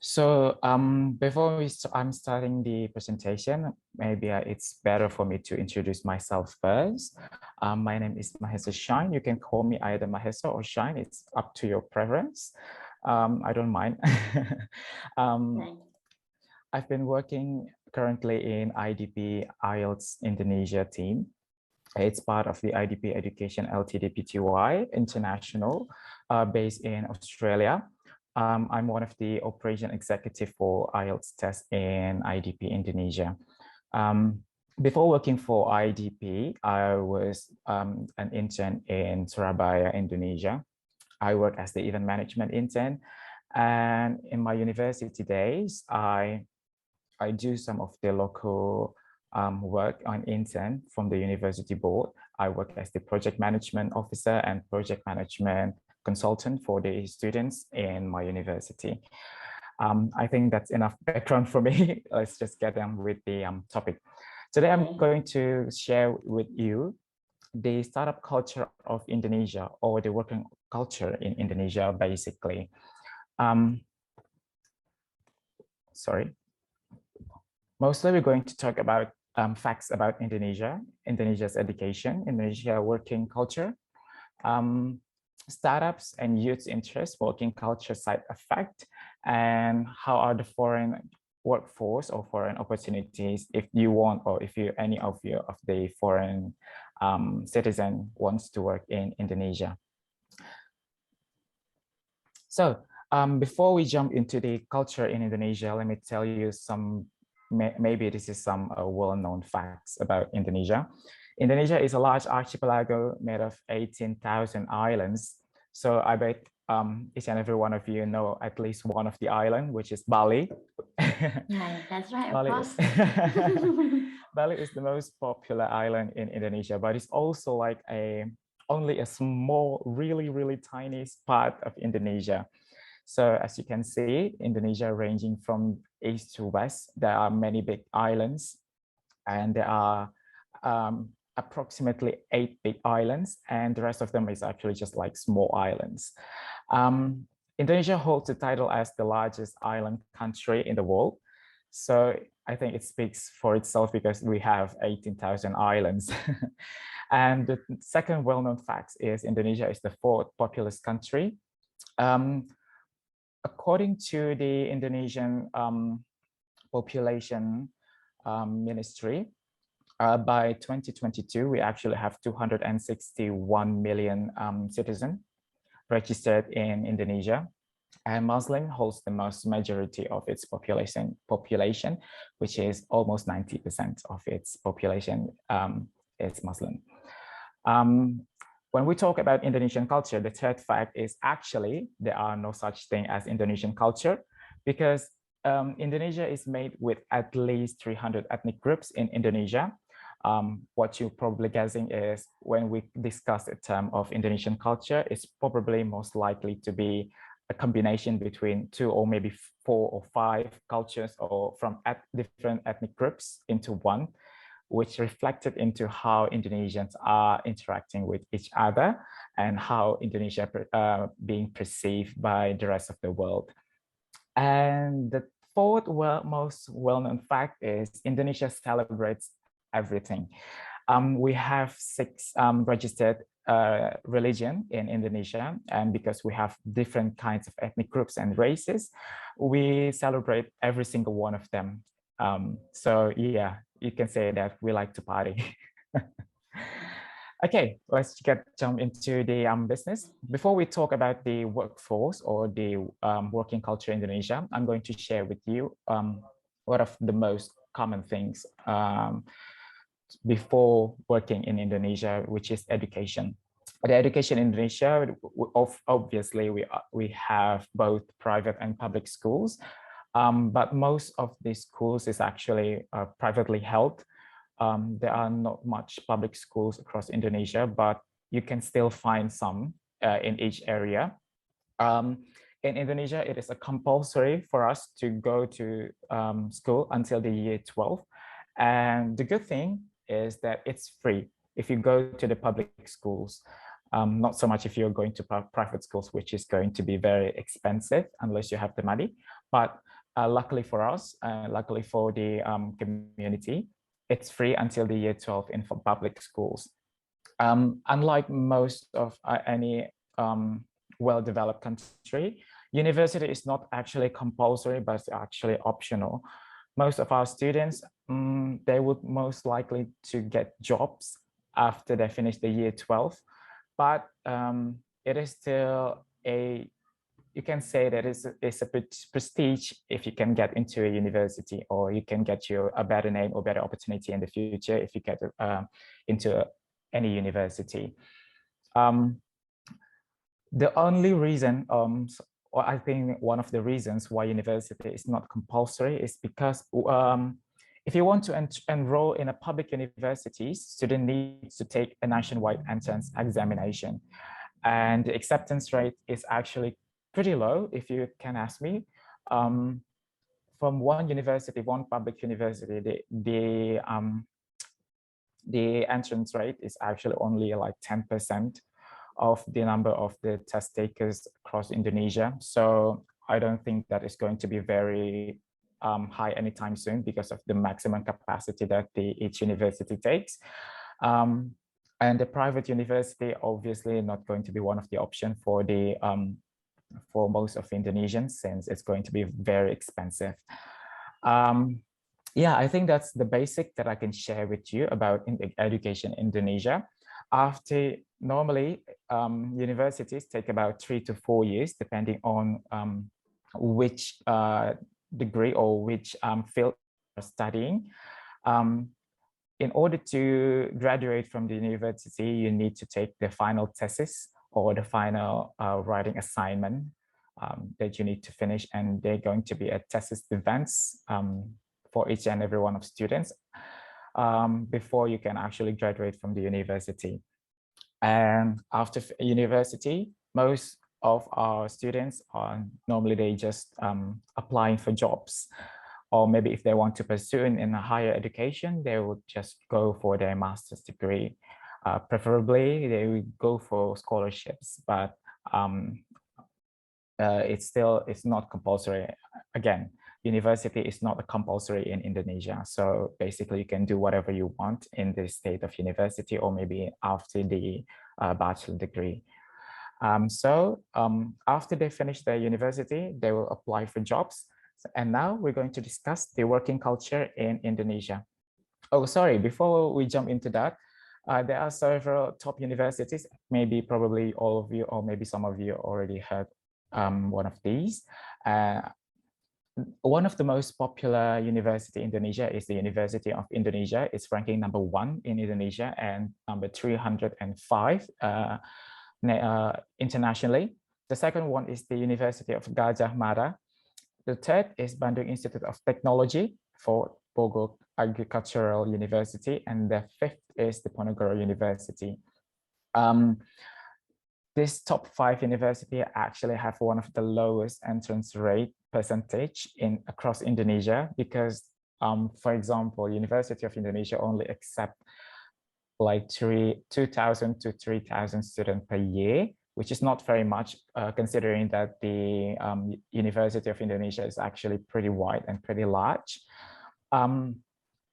Before I'm starting the presentation, maybe it's better for me to introduce myself first. My name is Mahesa Shine. You can call me either Mahesa or Shine. It's up to your preference. I don't mind. um, I've been working currently in IDP IELTS Indonesia team. It's part of the IDP Education Ltd Pty International, based in Australia. I'm one of the operation executive for IELTS test in IDP Indonesia. Before working for IDP, I was an intern in Surabaya, Indonesia. I work as the event management intern. And in my university days, I do some of the local work on intern from the university board. I work as the project management officer and project management consultant for the students in my university. I think that's enough background for me. Let's just get on with the topic. Today, I'm going to share with you the startup culture of Indonesia, or the working culture in Indonesia, basically. Sorry. Mostly, we're going to talk about facts about Indonesia, Indonesia's education, Indonesia working culture, startups and youth interest, working culture side effect, and how are the foreign workforce or foreign opportunities if you want, or if you any of you of the foreign citizen wants to work in Indonesia. So before we jump into the culture in Indonesia, let me tell you some, maybe this is some well-known facts about Indonesia. Indonesia is a large archipelago made of 18,000 islands. So I bet each and every one of you know at least one of the island, which is Bali. Yeah, that's right, Bali, of course. Bali is the most popular island in Indonesia, but it's also like only a small, really tiny part of Indonesia. So as you can see, Indonesia ranging from east to west, there are many big islands, and there are approximately 8 big islands, and the rest of them is actually just like small islands. Indonesia holds the title as the largest island country in the world. So I think it speaks for itself because we have 18,000 islands. And the second well-known fact is Indonesia is the 4th populous country. According to the Indonesian population ministry, by 2022, we actually have 261 million citizens registered in Indonesia, and Muslim holds the most majority of its population, which is almost 90% of its population is Muslim. When we talk about Indonesian culture, the third fact is actually there are no such thing as Indonesian culture, because Indonesia is made with at least 300 ethnic groups in Indonesia. What you're probably guessing is when we discuss the term of Indonesian culture, it's probably most likely to be a combination between 2 or maybe 4 or 5 cultures, or from different ethnic groups into one, which reflected into how Indonesians are interacting with each other and how Indonesia being perceived by the rest of the world. And the fourth most well-known fact is Indonesia celebrates everything. We have 6 registered religion in Indonesia, and because we have different kinds of ethnic groups and races, we celebrate every single one of them. So yeah, you can say that we like to party. Okay, let's jump into the business. Before we talk about the workforce or the working culture in Indonesia, I'm going to share with you one of the most common things before working in Indonesia, which is education. The education in Indonesia, obviously, we have both private and public schools, but most of these schools is actually privately held. There are not much public schools across Indonesia, but you can still find some in each area. In Indonesia, it is a compulsory for us to go to school until the year 12. And the good thing is that it's free if you go to the public schools. Not so much if you're going to private schools, which is going to be very expensive unless you have the money. But luckily for us, luckily for the community, it's free until the year 12 in public schools. Unlike most of any well-developed country, university is not actually compulsory, but it's actually optional. Most of our students, they would most likely to get jobs after they finish the year 12, but it is still you can say that it's a prestige if you can get into a university, or you can get a better name or better opportunity in the future if you get into any university. The only reason, or I think one of the reasons why university is not compulsory is because if you want to enroll in a public university, student needs to take a nationwide entrance examination. And the acceptance rate is actually pretty low, if you can ask me. From one university, one public university, the entrance rate is actually only like 10% of the number of the test takers across Indonesia. So I don't think that is going to be very high anytime soon because of the maximum capacity that each university takes. And the private university, obviously not going to be one of the options for the for most of Indonesians, since it's going to be very expensive. Yeah, I think that's the basic that I can share with you about education in Indonesia. After normally, universities take about 3 to 4 years, depending on which degree or which field you're studying. In order to graduate from the university, you need to take the final thesis or the final writing assignment that you need to finish, and they're going to be a thesis events for each and every one of students before you can actually graduate from the university. And after university, most of our students are normally they just applying for jobs, or maybe if they want to pursue in a higher education, they would just go for their master's degree. Preferably, they would go for scholarships, but it's not compulsory. Again, university is not compulsory in Indonesia. So basically, you can do whatever you want in the state of university, or maybe after the bachelor degree. After they finish their university, they will apply for jobs. And now we're going to discuss the working culture in Indonesia. Oh, sorry, before we jump into that, there are several top universities. Maybe probably all of you, or maybe some of you already heard one of these. One of the most popular university in Indonesia is the University of Indonesia. It's ranking #1 in Indonesia and number 305 internationally. The second one is the University of Gajah Mada. The third is Bandung Institute of Technology, fourth Bogor Agricultural University, and the fifth is the Ponorogo University. This top 5 university actually have one of the lowest entrance rate percentage across Indonesia, because, for example, University of Indonesia only accept like 2,000 to 3,000 students per year, which is not very much, considering that the University of Indonesia is actually pretty wide and pretty large.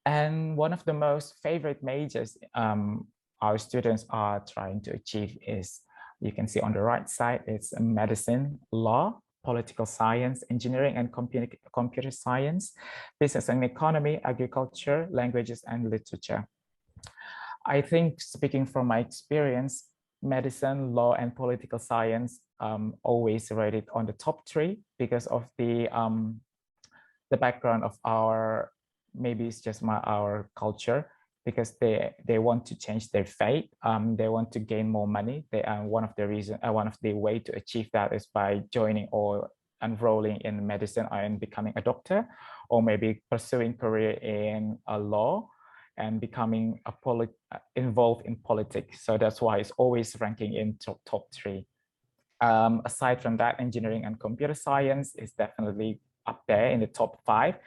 And one of the most favorite majors our students are trying to achieve is, you can see on the right side, it's medicine, law, political science, engineering and computer science, business and economy, agriculture, languages, and literature. I think, speaking from my experience, medicine, law, and political science always rated on the top 3 because of the background of our, maybe it's just our culture, because they want to change their fate. They want to gain more money. One of the way to achieve that is by joining or enrolling in medicine and becoming a doctor, or maybe pursuing career in a law and becoming involved in politics. So that's why it's always ranking in top 3. Aside from that, engineering and computer science is definitely up there in the top 5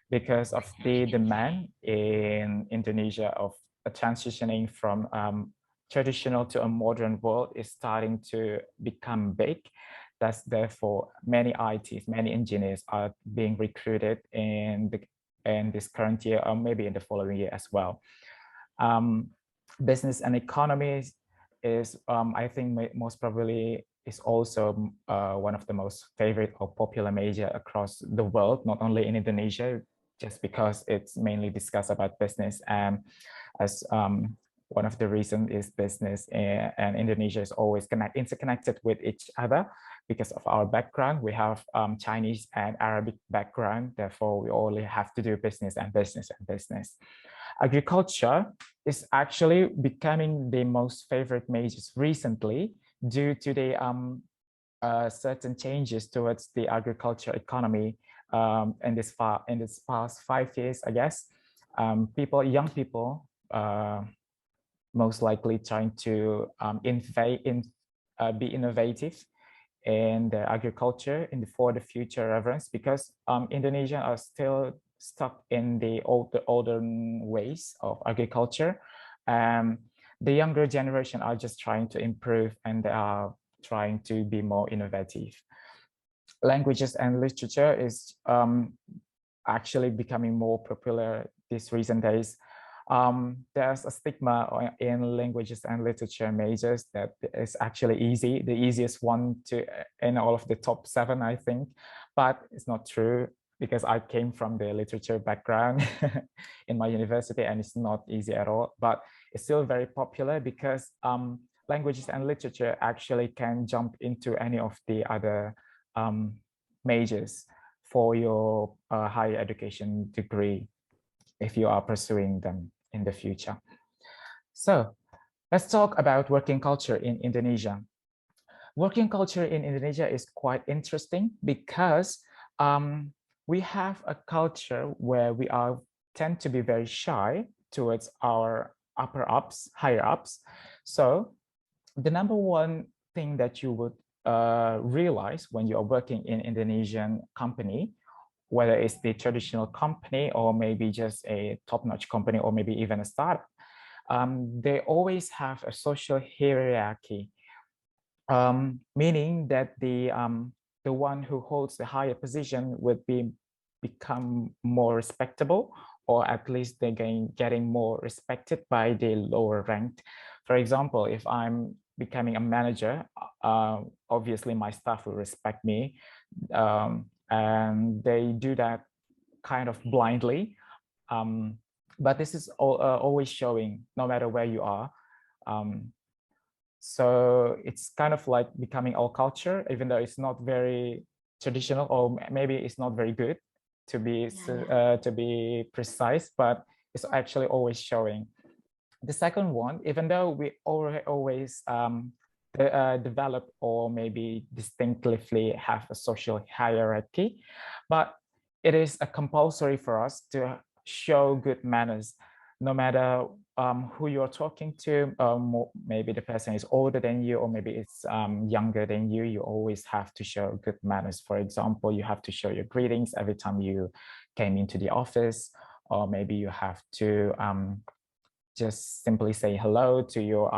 because of the demand in Indonesia of transitioning from traditional to a modern world is starting to become big. That's therefore many ITs, many engineers are being recruited in this current year, or maybe in the following year as well. Business and economy is, I think, most probably is also one of the most favorite or popular major across the world, not only in Indonesia, just because it's mainly discussed about business. And as one of the reasons is business and Indonesia is always interconnected with each other because of our background. We have Chinese and Arabic background, therefore we only have to do business and business and business. Agriculture is actually becoming the most favorite majors recently due to the certain changes towards the agriculture economy in this past 5 years, I guess. Young people, most likely trying to be innovative in the agriculture for the future reference, because Indonesians are still stuck in the older ways of agriculture. The younger generation are just trying to improve, and they are trying to be more innovative. Languages and literature is actually becoming more popular these recent days. There's a stigma in languages and literature majors that is actually the easiest one to in all of the top 7, I think, but it's not true, because I came from the literature background in my university, and it's not easy at all, but it's still very popular because languages and literature actually can jump into any of the other majors for your higher education degree if you are pursuing them in the future. So let's talk about working culture in Indonesia. Working culture in Indonesia is quite interesting because we have a culture where we tend to be very shy towards our higher ups. So the number one thing that you would realize when you are working in Indonesian company, whether it's the traditional company or maybe just a top-notch company or maybe even a startup, they always have a social hierarchy, meaning that the one who holds the higher position would become more respectable, or at least they're getting more respected by the lower ranked. For example, if I'm becoming a manager, obviously my staff will respect me, and they do that kind of blindly. But this is always showing, no matter where you are. So it's kind of like becoming all culture, even though it's not very traditional, or maybe it's not very good to be precise, but it's actually always showing. The second one, even though we always develop or maybe distinctively have a social hierarchy, but it is a compulsory for us to show good manners, no matter who you're talking to. Maybe the person is older than you, or maybe it's younger than you. You always have to show good manners. For example, you have to show your greetings every time you came into the office, or maybe you have to just simply say hello to your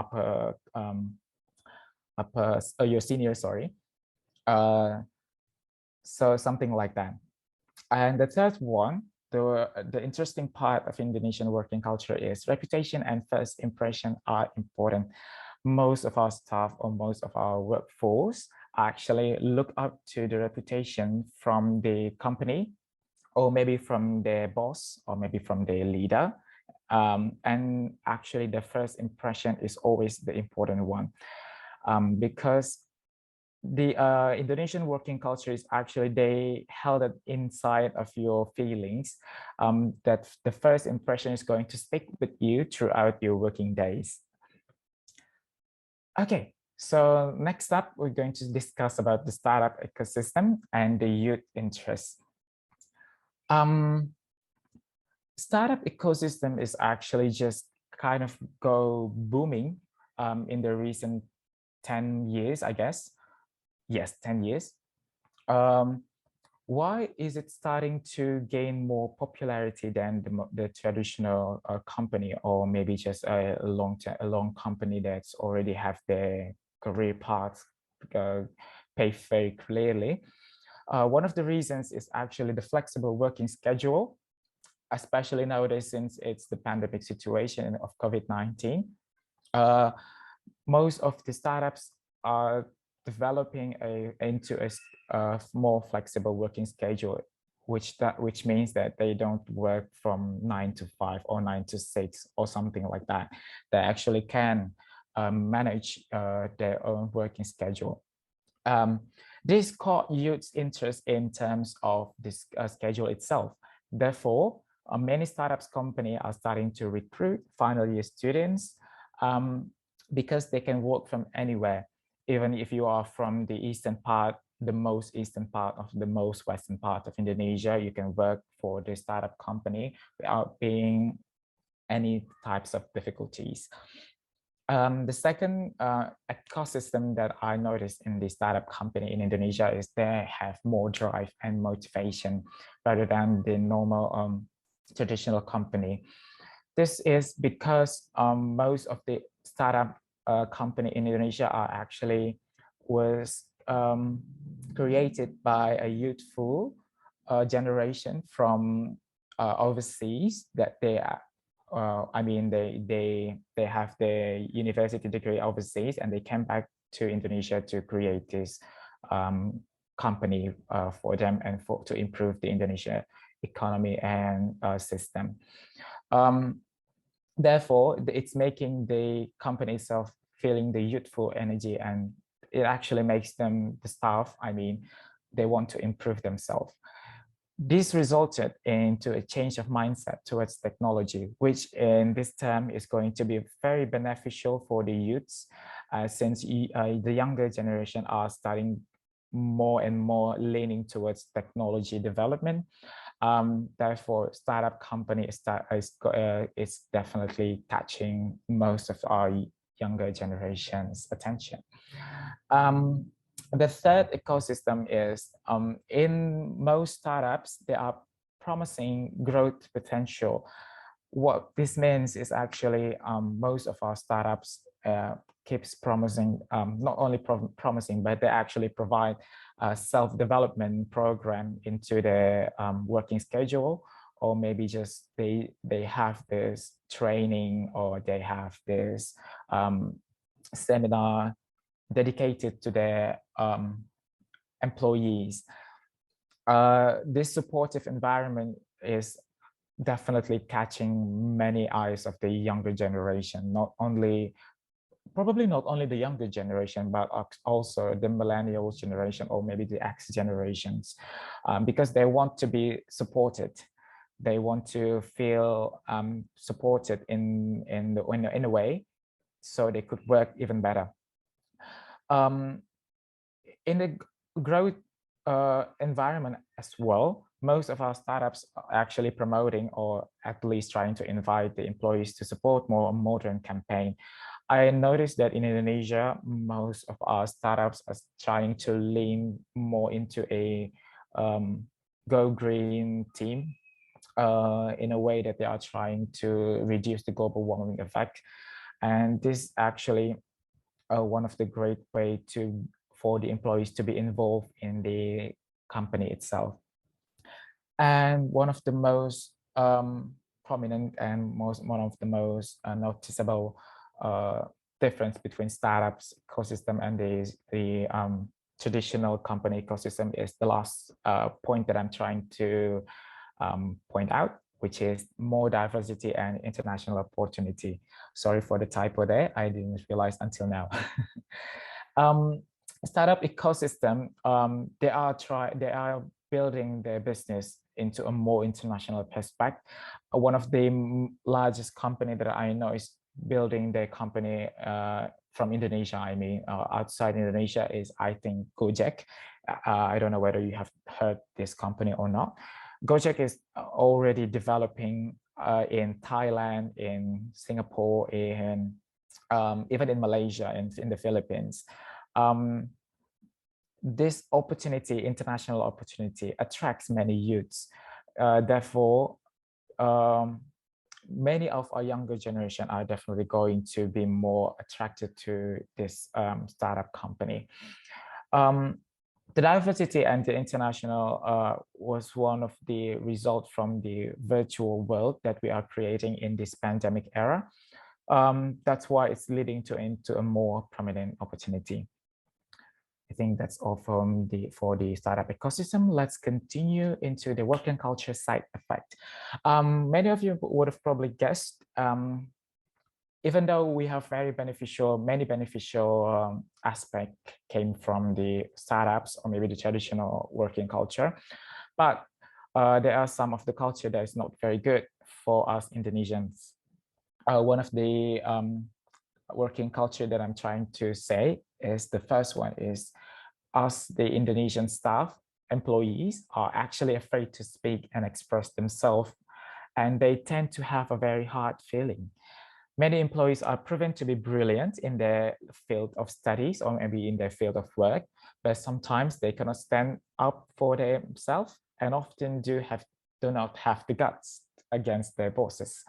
your senior, sorry. So something like that. And the third one, the interesting part of Indonesian working culture is reputation and first impression are important. Most of our staff or most of our workforce actually look up to the reputation from the company, or maybe from their boss, or maybe from their leader. And actually the first impression is always the important one, because the Indonesian working culture is actually, they held it inside of your feelings, that the first impression is going to stick with you throughout your working days. Okay, so next up, we're going to discuss about the startup ecosystem and the youth interest. Startup ecosystem is actually just kind of go booming in the recent 10 years, I guess. Yes, 10 years. Why is it starting to gain more popularity than the traditional company, or maybe just a long company that's already have their career path pay very clearly. One of the reasons is actually the flexible working schedule, especially nowadays since it's the pandemic situation of COVID-19. Most of the startups are developing into a more flexible working schedule, which means that they don't work from 9 to 5 or 9 to 6 or something like that. They actually can manage their own working schedule. This caught youth interest in terms of this schedule itself. Therefore, many startups companies are starting to recruit final year students because they can work from anywhere. Even if you are from the eastern part, the most eastern part of the most western part of Indonesia, you can work for the startup company without being any types of difficulties. The second ecosystem that I noticed in the startup company in Indonesia is they have more drive and motivation rather than the normal traditional company. This is because most of the startup company in Indonesia are actually was created by a youthful generation from overseas that they are I mean, they have their university degree overseas and they came back to Indonesia to create this company for them and to improve the Indonesia economy and system. Therefore, it's making the company itself feeling the youthful energy, and it actually makes them, the staff, I mean, they want to improve themselves. This resulted into a change of mindset towards technology, which in this term is going to be very beneficial for the youths, since the younger generation are starting more and more leaning towards technology development. Therefore, startup company is definitely catching most of our younger generation's attention. The third ecosystem is in most startups, there are promising growth potential. What this means is actually most of our startups keeps promising, not only promising, but they actually provide a self-development program into their working schedule, or maybe just they have this training, or they have this seminar dedicated to their employees. This supportive environment is definitely catching many eyes of the younger generation, probably not only the younger generation, but also the millennial generation, or maybe the X generations, because they want to be supported. They want to feel supported in a way, so they could work even better. In the growth environment as well, most of our startups are actually promoting, or at least trying to invite the employees to support more modern campaign. I noticed that in Indonesia, most of our startups are trying to lean more into a go green team, in a way that they are trying to reduce the global warming effect. And this actually one of the great way for the employees to be involved in the company itself. And one of the most prominent and one of the most noticeable difference between startups ecosystem and the traditional company ecosystem is the last point that I'm trying to point out, which is more diversity and international opportunity. Sorry for the typo there. I didn't realize until now. Startup ecosystem, they are building their business into a more international perspective. One of the largest company that I know is building their company from Indonesia. I mean, outside Indonesia is, I think, Gojek. I don't know whether you have heard this company or not. Gojek is already developing in Thailand, in Singapore, in even in Malaysia and in the Philippines. This opportunity, international opportunity, attracts many youths. Therefore, many of our younger generation are definitely going to be more attracted to this startup company. The diversity and the international was one of the results from the virtual world that we are creating in this pandemic era. That's why it's leading into a more prominent opportunity. I think that's all from for the startup ecosystem. Let's continue into the working culture side effect. Many of you would have probably guessed, even though we have many beneficial aspects came from the startups or maybe the traditional working culture, but there are some of the culture that is not very good for us Indonesians. One of the working culture that I'm trying to say is the first one is us, the Indonesian staff, employees are actually afraid to speak and express themselves, and they tend to have a very hard feeling. Many employees are proven to be brilliant in their field of studies or maybe in their field of work, but sometimes they cannot stand up for themselves and often do not have the guts against their bosses.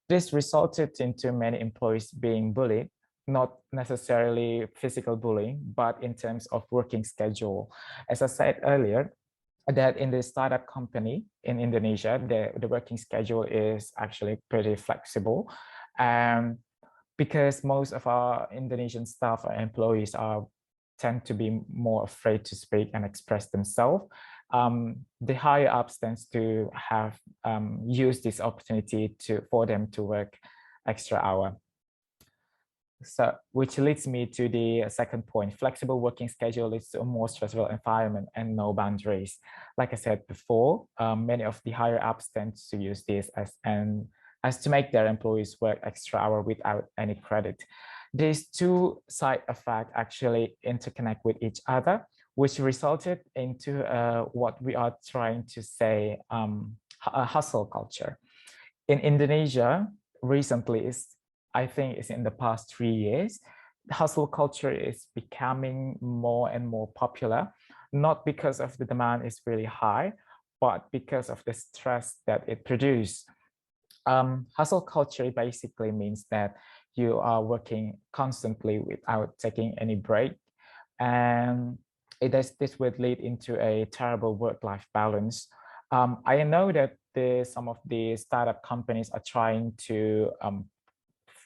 This resulted into many employees being bullied, not necessarily physical bullying, but in terms of working schedule. As I said earlier, that in the startup company in Indonesia, the working schedule is actually pretty flexible. Because most of our Indonesian staff or employees tend to be more afraid to speak and express themselves, the higher ups tends to have used this opportunity for them to work extra hour. So, which leads me to the second point. Flexible working schedule leads to a more stressful environment and no boundaries. Like I said before, many of the higher ups tend to use this as to make their employees work extra hour without any credit. These two side effects actually interconnect with each other, which resulted into what we are trying to say, a hustle culture. In Indonesia, recently, I think it's in the past 3 years, hustle culture is becoming more and more popular, not because of the demand is really high, but because of the stress that it produces. Hustle culture basically means that you are working constantly without taking any break. And this would lead into a terrible work-life balance. I know that some of the startup companies are trying to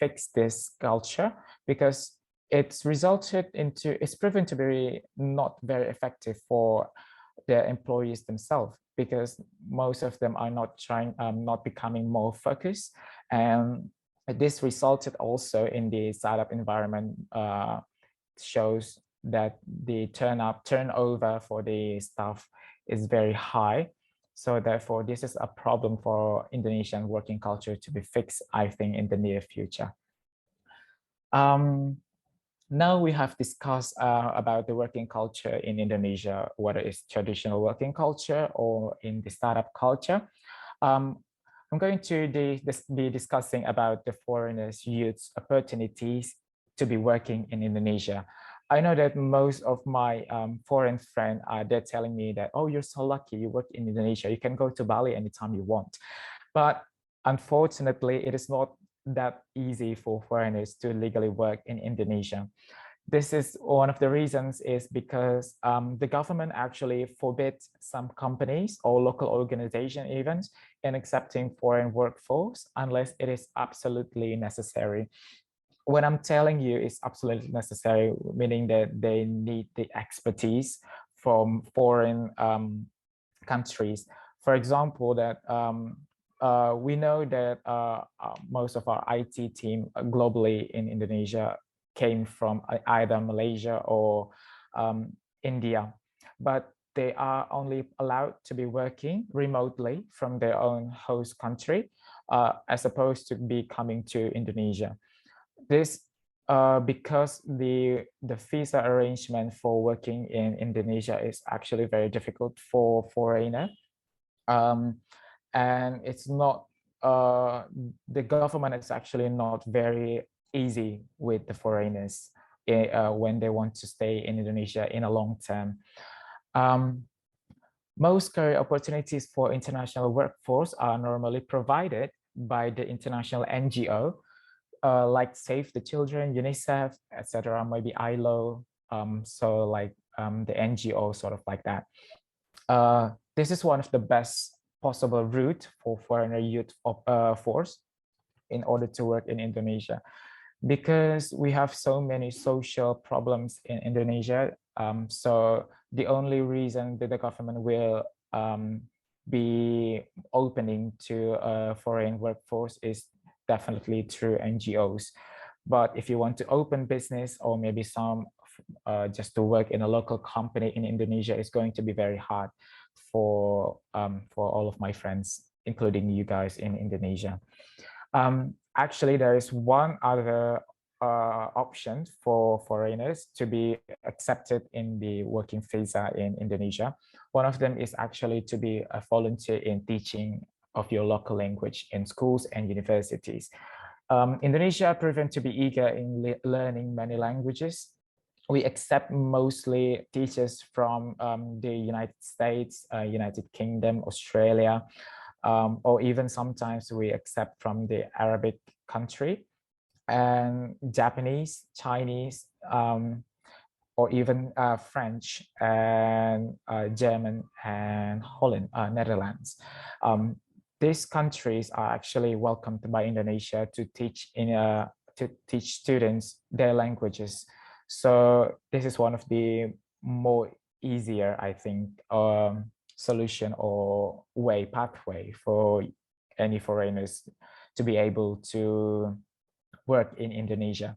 fix this culture because it's proven to be not very effective for their employees themselves, because most of them are not becoming more focused. And this resulted also in the startup environment shows that the turnover for the staff is very high. So therefore, this is a problem for Indonesian working culture to be fixed, I think, in the near future. Now we have discussed about the working culture in Indonesia, whether it's traditional working culture or in the startup culture. I'm going to be discussing about the foreigners' youth opportunities to be working in Indonesia. I know that most of my foreign friends they're telling me that, oh, you're so lucky, you work in Indonesia, you can go to Bali anytime you want. But unfortunately, it is not that easy for foreigners to legally work in Indonesia. This is one of the reasons is because the government actually forbids some companies or local organization even in accepting foreign workforce unless it is absolutely necessary. When I'm telling you it's absolutely necessary, meaning that they need the expertise from foreign countries. For example, that we know that most of our IT team globally in Indonesia came from either Malaysia or India, but they are only allowed to be working remotely from their own host country as opposed to be coming to Indonesia. This because the visa arrangement for working in Indonesia is actually very difficult for foreigner. And it's not, the government is actually not very easy with the foreigners when they want to stay in Indonesia in a long term. Most career opportunities for international workforce are normally provided by the international NGO, like Save the Children, UNICEF, etc., maybe ILO. So like the NGO, sort of like that. This is one of the best possible route for foreigner youth force in order to work in Indonesia, because we have so many social problems in Indonesia. So the only reason that the government will be opening to a foreign workforce is definitely through NGOs. But if you want to open business, or maybe some just to work in a local company in Indonesia, is going to be very hard for all of my friends, including you guys in Indonesia. Actually, there is one other option for foreigners to be accepted in the working visa in Indonesia. One of them is actually to be a volunteer in teaching of your local language in schools and universities. Indonesia proven to be eager in learning many languages. We accept mostly teachers from the United States, United Kingdom, Australia, or even sometimes we accept from the Arabic country, and Japanese, Chinese, or even French and German and Holland, Netherlands. These countries are actually welcomed by Indonesia to teach students their languages. So this is one of the more easier, I think, solution or pathway for any foreigners to be able to work in Indonesia.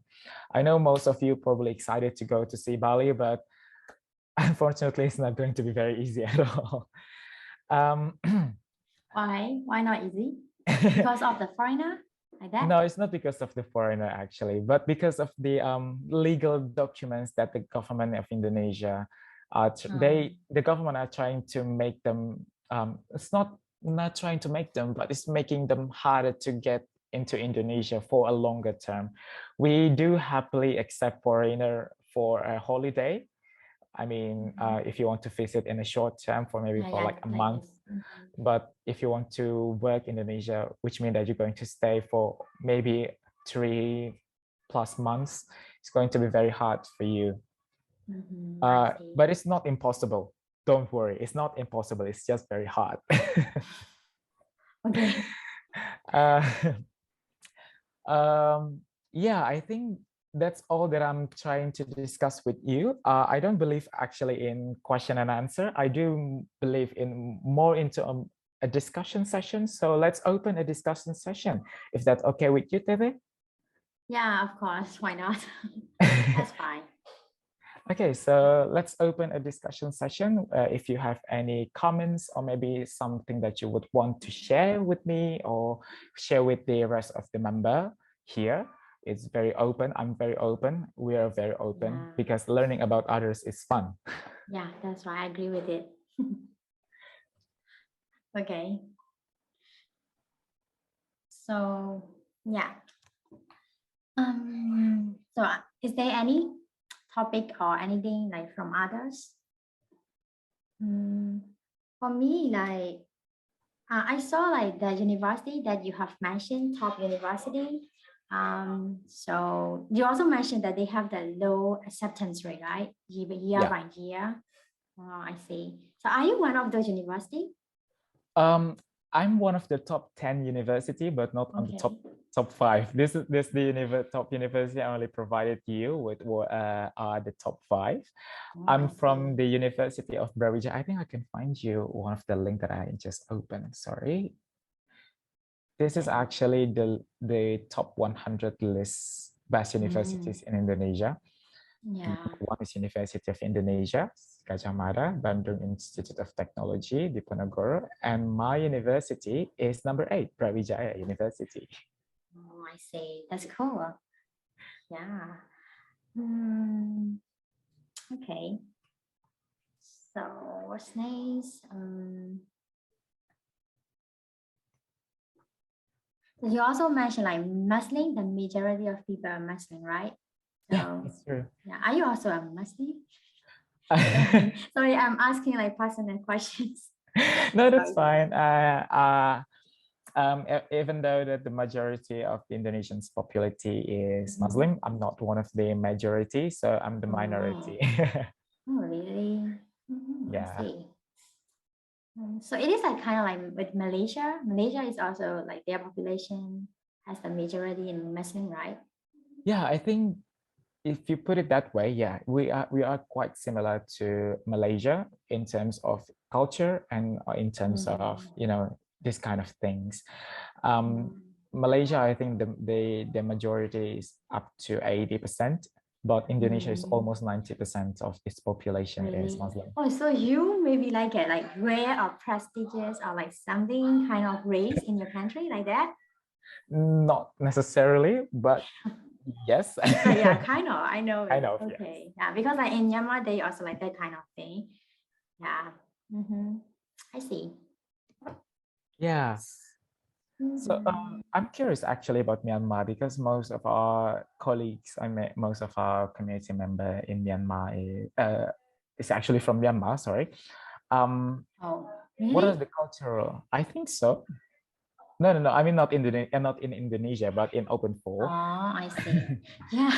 I know most of you probably excited to go to see Bali, but unfortunately it's not going to be very easy at all. Why? Why not easy? Because of the foreigner? Like that? No, it's not because of the foreigner actually, but because of the legal documents that the government of Indonesia the government are trying to make them. It's not trying to make them, but it's making them harder to get into Indonesia for a longer term. We do happily accept foreigner for a holiday. I mean, if you want to visit in a short term for maybe for like a month, but if you want to work in Indonesia, which means that you're going to stay for maybe 3+ months, it's going to be very hard for you. But it's not impossible. Don't worry, it's not impossible. It's just very hard. Okay. Yeah, I think that's all that I'm trying to discuss with you. I don't believe actually in question and answer. I do believe in more into a discussion session. So let's open a discussion session, if that's okay with you, Teve. Yeah, of course. Why not? That's fine. Okay, so let's open a discussion session. If you have any comments or maybe something that you would want to share with me or share with the rest of the member here, it's very open. I'm very open. We are very open because learning about others is fun. Yeah, that's right. I agree with it. Okay. So yeah. So is there any topic or anything like from others? For me, like I saw like the university that you have mentioned, top university. So you also mentioned that they have the low acceptance rate, right? Year by year. Oh, I see. So are you one of those universities? I'm one of the top 10 university, but not on the top 5. This is the top university I only provided you with are the top 5. I'm from the University of Brawijaya. I think I can find you one of the link that I just opened. Sorry. This is actually the top 100 list best universities in Indonesia. One is University of Indonesia, Gajah Mada, Bandung Institute of Technology, Diponegoro, and my university is number 8, Brawijaya University. Oh, I see. That's cool. Yeah. Okay. So what's next? You also mentioned like Muslim. The majority of people are Muslim, right? So, yeah, that's true. Yeah. Are you also a Muslim? Sorry, I'm asking like personal questions. No, that's fine. Even though that the majority of the Indonesian's population is Muslim, I'm not one of the majority, so I'm the minority. Oh, really? I Yeah. see. So it is like kind of like with Malaysia. Malaysia is also like their population has the majority in Muslim, right? Yeah, I think if you put it that way, yeah, we are quite similar to Malaysia in terms of culture and in terms of, Mm. this kind of things. Um, Mm. Malaysia, I think the majority is up to 80%, but Indonesia is Mm. almost 90% of its population is Really? Muslim. Oh, so you maybe like a like rare or prestigious or like something kind of race in your country like that? Not necessarily, but yes. But yeah, kind of. I know Kind it. of, yes. Okay. Yeah, because like in Myanmar, they also like that kind of thing. Yeah. I see. Yeah. So Mhm. I'm curious actually about Myanmar because most of our colleagues, I met most of our community member in Myanmar is actually from Myanmar. Sorry. Um, Oh, what are really? the cultural? I think so. No, no, no. I mean not Indonesia, not in Indonesia, but in Open Oh, Four. I see. Yeah.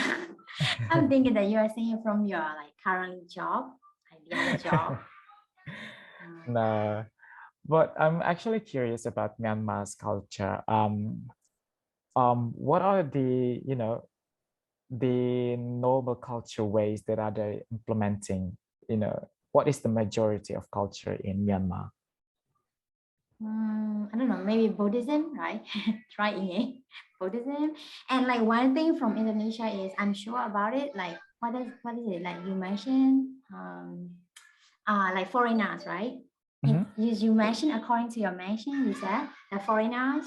I'm thinking that you are saying from your like current job, like the other job. Yeah. No, but I'm actually curious about Myanmar's culture. What are the normal culture ways that are they implementing? What is the majority of culture in Myanmar? I don't know, maybe Buddhism, right? Trying it, Buddhism. And like one thing from Indonesia is I'm sure about it. Like what is it? Like you mentioned, like foreigners, right? Mhm. You mentioned according to your mention, you said the foreigners,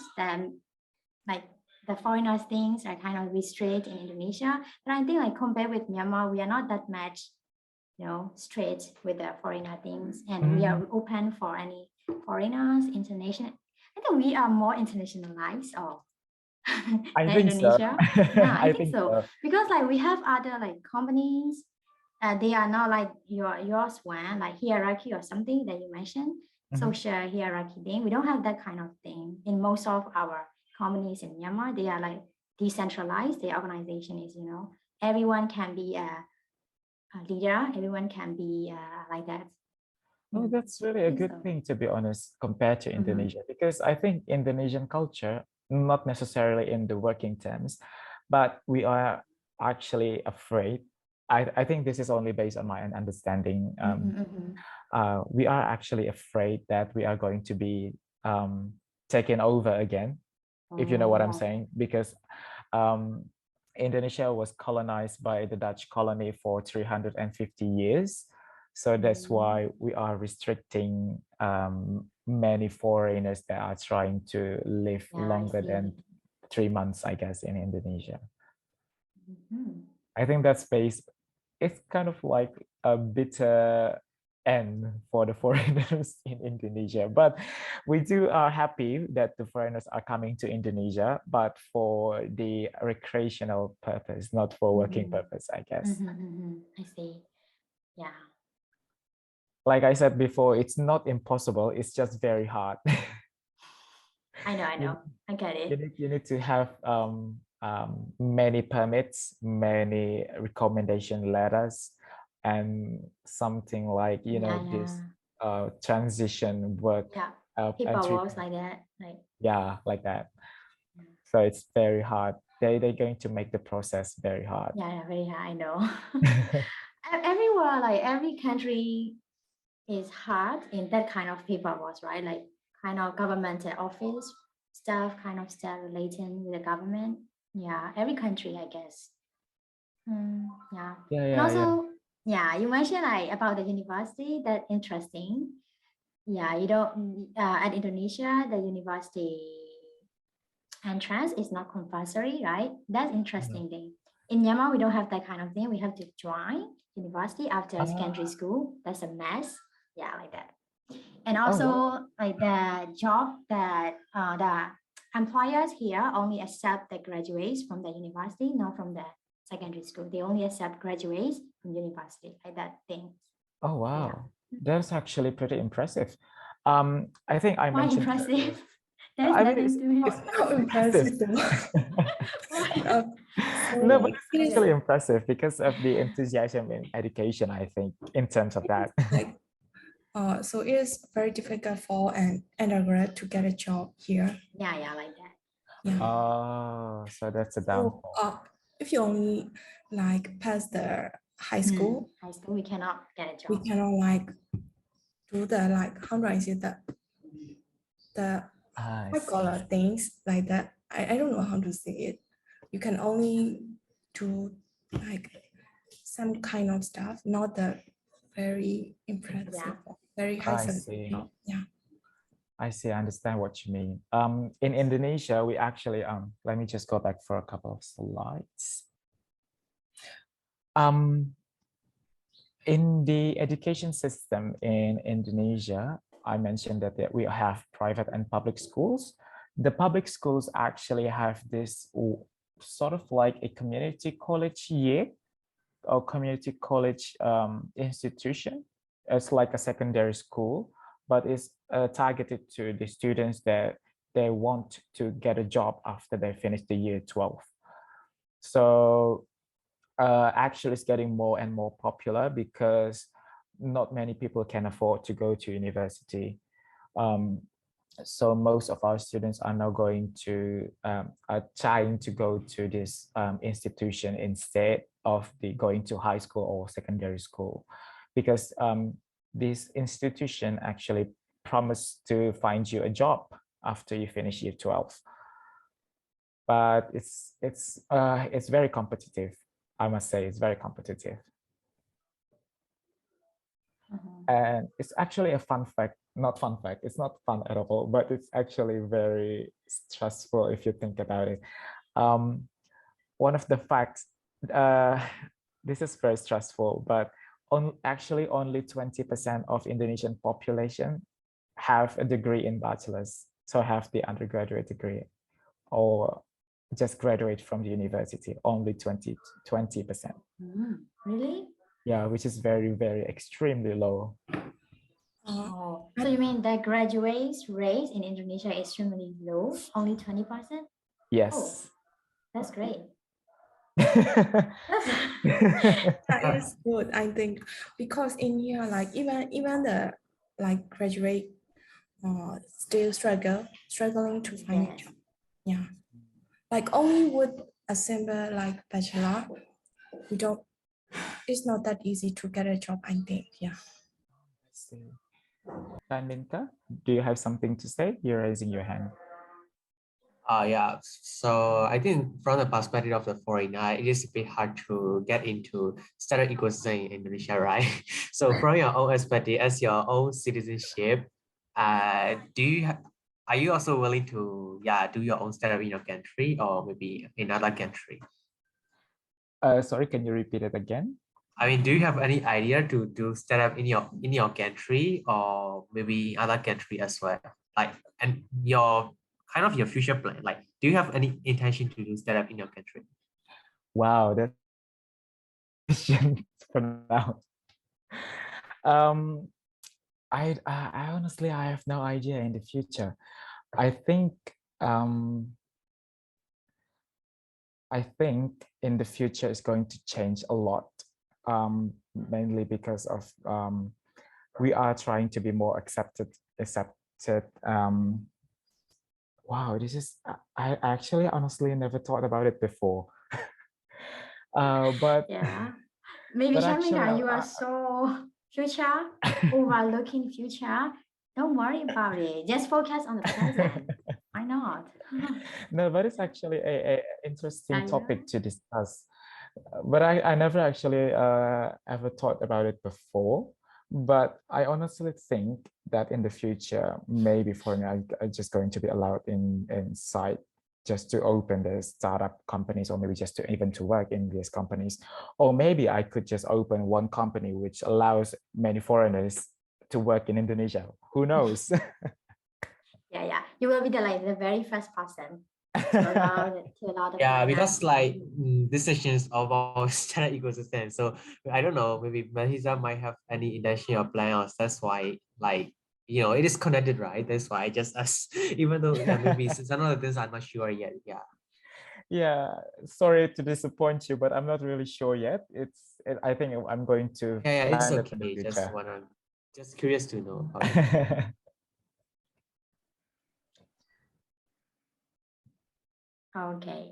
like the foreigners things are kind of restricted in Indonesia. But I think like compared with Myanmar, we are not that much, straight with the foreigner things, and we are Mm, open for any foreigners, international. I think we are more internationalized or I than think so. Indonesia. Yeah, I I think think so so. because like we have other like companies. They are not like yours one like hierarchy or something that you mentioned, Mhm. social hierarchy thing. We don't have that kind of thing in most of our companies in Myanmar. They are like decentralized. The organization is, everyone can be a leader. Everyone can be like that. Oh, that's really I a think good so. thing, to be honest, compared to Mm-hmm. Indonesia, because I think Indonesian culture, not necessarily in the working terms, but we are actually afraid. I think this is only based on my own understanding. Mm-hmm, mm-hmm. We are actually afraid that we are going to be um, taken over again, if you know what I'm Oh, saying, because um, Indonesia was colonized by the Dutch colony for 350 years. So that's mm, why we are restricting many foreigners that are trying to live yeah, I longer than see. 3 months, I guess, in Indonesia. Mm-hmm. I think that's based, it's kind of like a bitter end for the foreigners in Indonesia. But we do are happy that the foreigners are coming to Indonesia, but for the recreational purpose, not for working Mm-hmm. purpose, I guess. Mm-hmm, mm-hmm. I see. Yeah. Like I said before, it's not impossible, it's just very hard. I know, I you, know. I get you it. need you need to have many permits, many recommendation letters, and something like Yeah, this yeah. transition work Yeah. entry Paperwork permit. like that. Like, Yeah, like that. yeah, So it's very hard. They're going to make the process very hard. yeah, yeah, very high, I know. Everywhere, like every country is hard in that kind of paperwork, right? Like kind of government office stuff, kind of stuff relating with the government. Yeah, every country, I guess. Yeah. Yeah, And yeah, yeah. also, yeah, you mentioned like about the university, that interesting. Yeah, at Indonesia, the university entrance is not compulsory, right? That's Mhm. interesting thing. In Myanmar, we don't have that kind of thing. We have to join university after secondary Ah, school. That's a mess. Yeah, like that. And oh wow. also like the job that the employers here only accept the graduates from the university, not from the secondary school. They only accept graduates from university, like that thing. Oh Yeah. wow. That's actually pretty impressive. I think I Quite mentioned impressive. earlier. There's I mean, nothing to it's it. How impressive though. Uh, no, so but it it's is actually impressive because of the enthusiasm in education, I think, in terms of that. like so it is very difficult for an undergrad to get a job here. Yeah, like that. Yeah. Oh, so that's a So downfall. if you only like pass the high school, High school, we cannot get a we job. cannot like do the like how do I say that the I white collar see. things like that. I don't know how to say it. You can only do like some kind of stuff, not the very impressive, very high I salary see. job. Yeah. I see. I understand what you mean. In Indonesia, we actually let me just go back for a couple of slides. In the education system in Indonesia, I mentioned that we have private and public schools. The public schools actually have this sort of like a community college year or community college institution. It's like a secondary school, but it's targeted to the students that they want to get a job after they finish the year 12. So actually it's getting more and more popular because not many people can afford to go to university. So most of our students are now going to are trying to go to this institution instead of the going to high school or secondary school, because this institution actually promise to find you a job after you finish year 12. But it's very competitive. I must say it's very competitive. And it's actually a fun fact, not fun fact, it's not fun at all, but it's actually very stressful if you think about it. One of the facts, this is very stressful, but actually only 20% of Indonesian population have a degree in bachelor's, so have the undergraduate degree or just graduate from the university, only 20%. Really? Yeah, which is very, very extremely low. So you mean the graduate rate in Indonesia is extremely low, only 20%? Yes. That's great. That is good, I think, because in here, like even the like graduate still struggling to find a job. Yeah. Like only with a simple like bachelor, we don't it's not that easy to get a job, I think. Yeah. I see. Minka, do you have something to say? You're raising your hand. Yeah, so I think from the perspective of the foreigner, it is a bit hard to get into startup ecosystem in Indonesia, right? So from your own perspective, as your own citizenship, are you also willing to do your own startup in your country or maybe in another country? Sorry, can you repeat it again? I mean, do you have any idea to do startup in your country or maybe other country as well? Like, and your kind of your future plan, like, do you have any intention to do startup in your country? Wow, that's a question for now. I honestly, I have no idea in the future. I think in the future it's going to change a lot, mainly because of we are trying to be more accepted. Wow, this is I actually honestly never thought about it before. But yeah, maybe but Shamina, actually, you are so future overlooking future. Don't worry about it. Just focus on the present. Why not? no, but it's actually a interesting Yeah. topic to discuss. But I never actually ever thought about it before. But I honestly think that in the future, maybe for me, I'm just going to be allowed inside just to open the startup companies, or maybe just to even to work in these companies. Or maybe I could just open one company which allows many foreigners to work in Indonesia. Who knows? Yeah. You will be the very first person to allow the Yeah, foreigner. because like this session is about startup ecosystem. So I don't know, maybe Mahesa might have any intention or plan, or that's why like it is connected, right? That's why I just asked, even though maybe some of the things I'm not sure yet. Yeah. Yeah, sorry to disappoint you, but I'm not really sure yet. I think I'm going to Yeah, it's find it in the okay. future. Just curious to know how it Okay.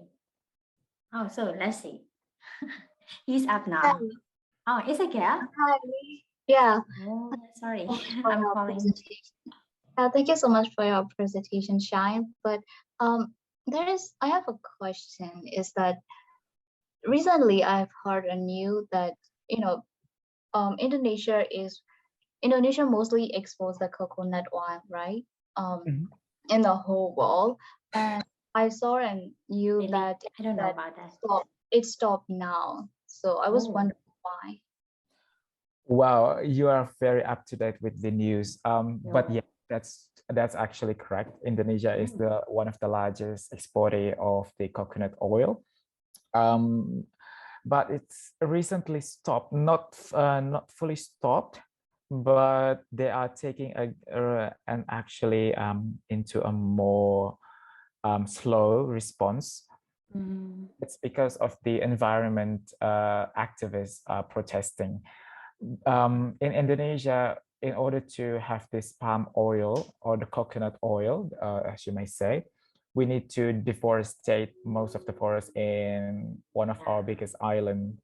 Oh, so let's see. He's up Hi. now. Oh, it's a girl. Hi. Yeah. Oh, sorry. Thank you for I'm your calling. presentation. Thank you so much for your presentation, Shine. But I have a question. Is that recently I've heard a news that Indonesia mostly exports the coconut oil, right? Mhm. In the whole world, and I saw a news Really? that I don't know about that. it stopped now. So I was Oh. wondering why. Wow, you are very up to date with the news. But No. yeah, that's actually correct. Indonesia is the one of the largest exporter of the coconut oil. But it's recently stopped, not fully stopped, but they are taking an actually into a more slow response. It's because of the environment activists are protesting. In Indonesia, in order to have this palm oil or the coconut oil, as you may say, we need to deforestate most of the forest in one of our biggest island.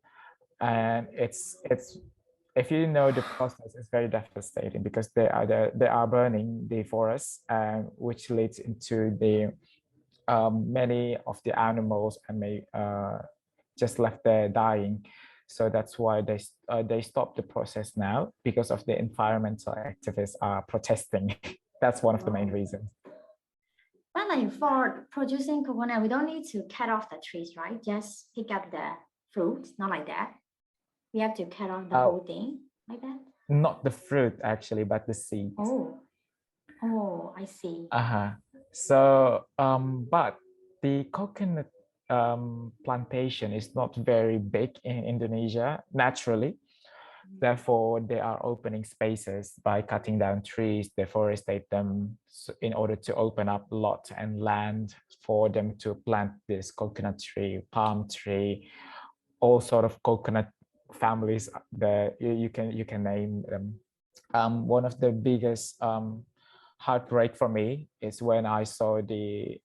And it's if you know the process, it's very devastating because they are burning the forest, and which leads into the many of the animals and may just left there dying. So that's why they stopped the process now because of the environmental activists are protesting. That's one of the main reasons. But like for producing coconut, we don't need to cut off the trees, right? Just pick up the fruits, not like that. We have to cut off the whole thing like that. Not the fruit actually, but the seeds. Oh, I see. So, but the coconut plantation is not very big in Indonesia naturally. Therefore, they are opening spaces by cutting down trees, deforestate them in order to open up lot and land for them to plant this coconut tree, palm tree, all sort of coconut families that you can name them. One of the biggest heartbreak for me is when I saw they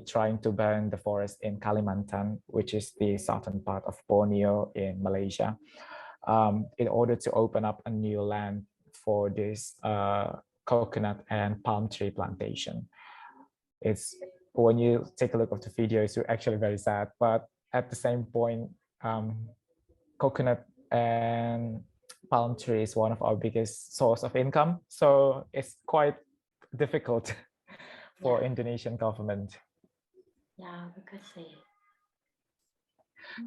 trying to burn the forest in Kalimantan, which is the southern part of Borneo in Malaysia, in order to open up a new land for this coconut and palm tree plantation. It's when you take a look at the video, it's actually very sad, but at the same point, coconut and palm tree is one of our biggest source of income. So it's quite difficult for Indonesian government. Yeah, we could say.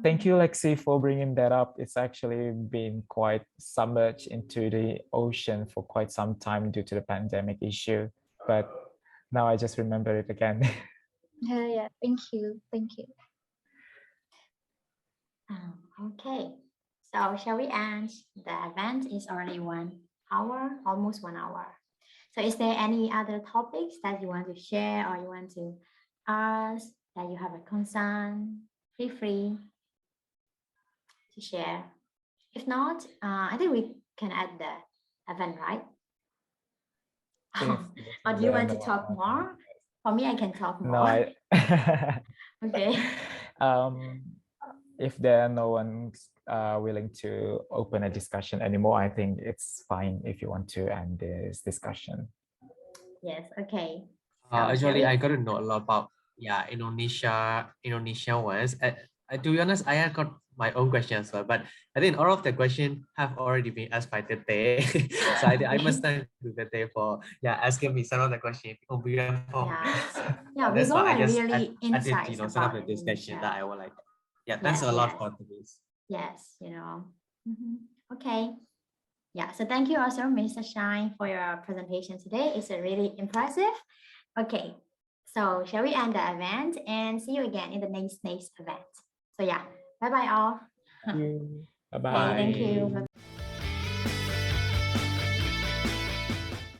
Thank you, Lexi, for bringing that up. It's actually been quite submerged into the ocean for quite some time due to the pandemic issue. But now I just remember it again. Yeah. Thank you. Okay. So shall we end? The event is already 1 hour, almost 1 hour. So is there any other topics that you want to share or you want to ask, that you have a concern? Feel free to share. If not, I think we can add the event, right? Or do you want to talk more? For me, I can talk more. Okay. If there are no one willing to open a discussion anymore, I think it's fine if you want to end this discussion. Yes. Okay. Actually, I got to know a lot about Indonesian ones. To be honest, I have got my own questions as well, but I think all of the questions have already been asked by Tete. So I must thank Tete for asking me some of the questions on behalf of me. Yeah, we That's got why I just really added insights some of about the discussion that I would like. Yeah, thanks Yes, a lot yes. for this. Yes, Okay. Yeah, so thank you also, Mr. Shine, for your presentation today. It's really impressive. Okay, so shall we end the event and see you again in the next event. So yeah, bye-bye all. Thank you. Bye-bye. Okay, thank you. Bye.